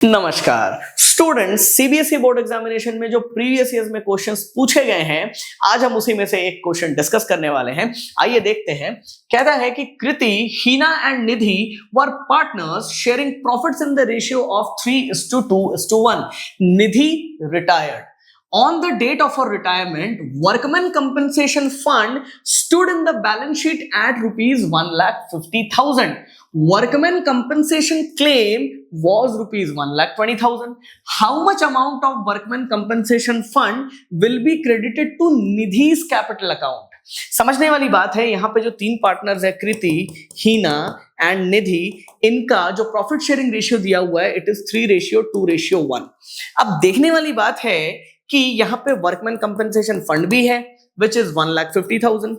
नमस्कार students, CBSE board examination में जो प्रीवियस ईयर्स में क्वेश्चंस पूछे गए हैं, आज हम उसी में से एक क्वेश्चन डिस्कस करने वाले हैं। आइए देखते हैं। कहता है कि Kriti, Heena and Nidhi were partners sharing profits in the ratio of 3:2:1। Nidhi retired. On the date of her retirement, workman compensation fund stood in the balance sheet at rupees 1,50,000. Workman compensation claim was rupees 1,20,000. How much amount of workman compensation fund will be credited to Nidhi's capital account? समझने वाली बात है, यहाँ पे जो तीन partners है, कृति, Heena and निधि, इनका जो प्रॉफिट शेयरिंग रेशियो दिया हुआ है, इट इज 3:2:1। अब देखने वाली बात है कि यहाँ पे वर्कमैन कंपनसेशन फंड भी है which is 1,50,000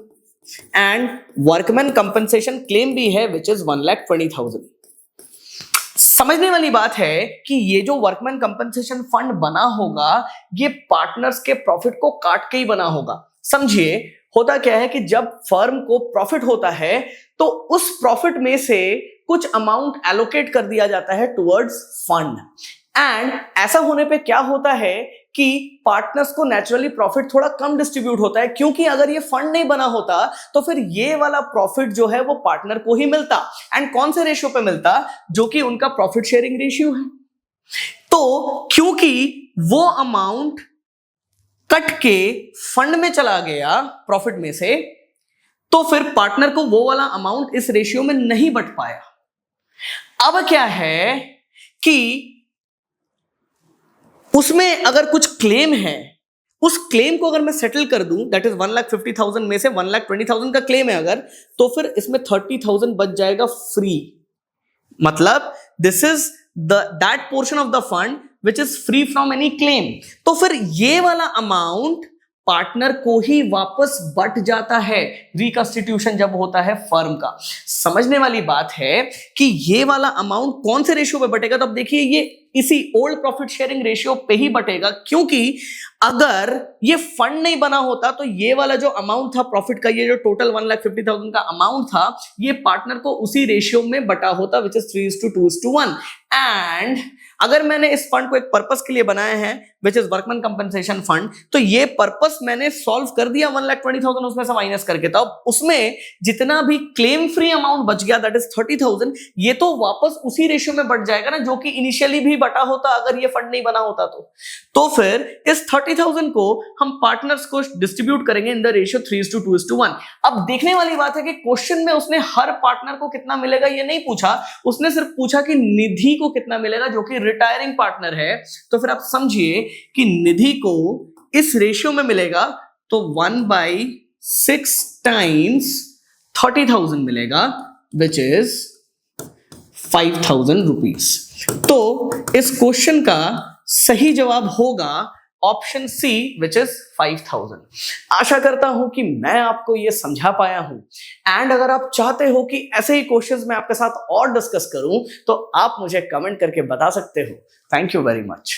and workman compensation claim भी है विच इज 1,20,000। समझने वाली बात है कि ये जो वर्कमैन कंपनसेशन फंड बना होगा, ये पार्टनर्स के प्रॉफिट को काट के ही बना होगा। समझिए, होता क्या है कि जब फर्म को प्रॉफिट होता है तो उस प्रॉफिट में से कुछ अमाउंट एलोकेट कर दिया जाता है टुवर्ड्स फंड, एंड ऐसा होने पे क्या होता है कि पार्टनर्स को नेचुरली प्रॉफिट थोड़ा कम डिस्ट्रीब्यूट होता है, क्योंकि अगर ये फंड नहीं बना होता तो फिर ये वाला प्रॉफिट जो है वो पार्टनर को ही मिलता। एंड कौन से रेशियो पे मिलता? जो कि उनका प्रॉफिट शेयरिंग रेशियो है। तो क्योंकि वो अमाउंट कट के फंड में चला गया प्रॉफिट में से, तो फिर पार्टनर को वो वाला अमाउंट इस रेशियो में नहीं बट पाया। अब क्या है कि उसमें अगर कुछ क्लेम है, उस क्लेम को अगर मैं सेटल कर दूं, दैट इज 1,50,000 में से 1,20,000 का क्लेम है अगर, तो फिर इसमें 30,000 बच जाएगा फ्री। मतलब this is that portion of the fund which is free from any claim. तो फिर ये वाला अमाउंट पार्टनर को ही वापस बट जाता है रिकंस्टिट्यूशन जब होता है फर्म का। समझने वाली बात है कि ये वाला अमाउंट कौन से रेशियो पे बटेगा? तो अब देखिए, ये इसी ओल्ड प्रॉफिट शेयरिंग रेशियो पे ही बटेगा, क्योंकि अगर ये फंड नहीं बना होता तो ये वाला जो अमाउंट था प्रॉफिट का, ये जो टोटल 1,50,000 का अमाउंट था, ये पार्टनर को उसी रेशियो में बटा होता विच इज 3:2:1। एंड अगर मैंने इस फंड को एक पर्पस के लिए बनाया है which is workman compensation fund, तो ये पर्पस मैंने सॉल्व कर दिया 1,20,000 उसमें से माइनस करके। तो अब उसमें जितना भी क्लेम फ्री अमाउंट बच गया दैट इज 30,000, ये तो वापस उसी रेशियो में बढ़ जाएगा ना, जो कि इनिशियली भी बटा होता अगर ये फंड नहीं बना होता तो फिर इस 30,000 को हम पार्टनर्स को डिस्ट्रीब्यूट करेंगे इन द रेशियो 3:2:1। अब देखने वाली बात है कि क्वेश्चन में उसने हर पार्टनर को कितना मिलेगा ये नहीं पूछा, उसने सिर्फ पूछा कि निधि को कितना मिलेगा जो कि रिटायरिंग पार्टनर है। तो फिर आप समझिए कि निधि को इस रेशियो में मिलेगा तो 1/6 टाइम्स 30,000 मिलेगा विच इज 5,000 रुपीज। तो इस क्वेश्चन का सही जवाब होगा ऑप्शन सी विच इज 5,000। आशा करता हूं कि मैं आपको यह समझा पाया हूं, एंड अगर आप चाहते हो कि ऐसे ही क्वेश्चंस मैं आपके साथ और डिस्कस करूं तो आप मुझे कमेंट करके बता सकते हो। Thank you very much.